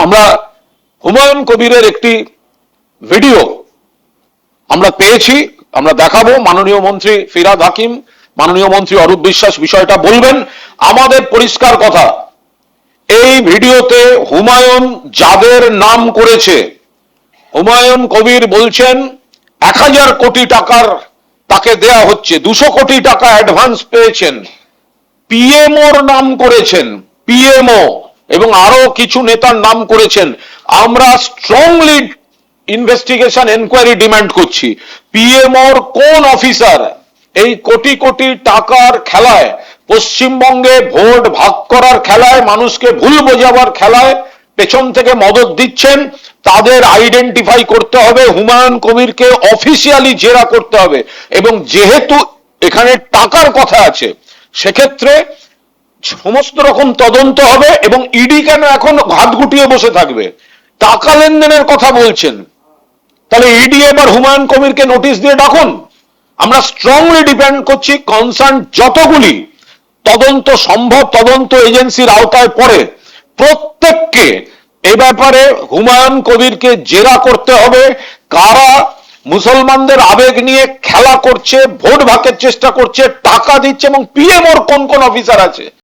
আমরা হুমায়ুন কবিরের একটি ভিডিও আমরা পেয়েছি, আমরা দেখাবো। মাননীয় মন্ত্রী ফিরহাদ হাকিম, মাননীয় মন্ত্রী অরূপ বিশ্বাস বিষয়টা বলবেন। আমাদের পরিষ্কার কথা, এই ভিডিওতে হুমায়ুন যাদের নাম করেছে, হুমায়ুন কবির বলছেন 1000 কোটি টাকার তাকে দেয়া হচ্ছে, 200 কোটি টাকা অ্যাডভান্স পেয়েছেন, পিএমওর নাম করেছেন, পিএমও এবং আরো কিছু নেতার নাম করেছেন। আমরা স্ট্রংলি ইনভেস্টিগেশন এনকোয়ারি ডিমান্ড করছি। পিএমওর কোন অফিসার এই কোটি কোটি টাকার খেলায়, পশ্চিমবঙ্গে ভোট ভাগ করার খেলায়, মানুষকে ভুল বোঝাবার খেলায় পেছন থেকে মদত দিচ্ছেন, তাদের আইডেন্টিফাই করতে হবে। হুমায়ুন কবিরকে অফিসিয়ালি জেরা করতে হবে। এবং যেহেতু এখানে টাকার কথা আছে, সেক্ষেত্রে সমস্ত রকম তদন্ত হবে। এবং ইডি কেন এখন হাত গুটিয়ে বসে থাকবে? টাকা লেনদেনের কথা বলছেন, তাহলে ইডি এবার হুমায়ুন কবিরকে নোটিশ দিয়ে ডাকুন। আমরা স্ট্রংলি ডিপেন্ড করছি, কনসার্ন যতগুলি তদন্ত সম্ভব তদন্ত এজেন্সির আওতায় পড়ে, প্রত্যেককে এ ব্যাপারে হুমায়ুন কবিরকে জেরা করতে হবে। কারা মুসলমানদের আবেগ নিয়ে খেলা করছে, ভোট ভাগের চেষ্টা করছে, টাকা দিচ্ছে, এবং পিএমওর কোন কোন অফিসার আছে।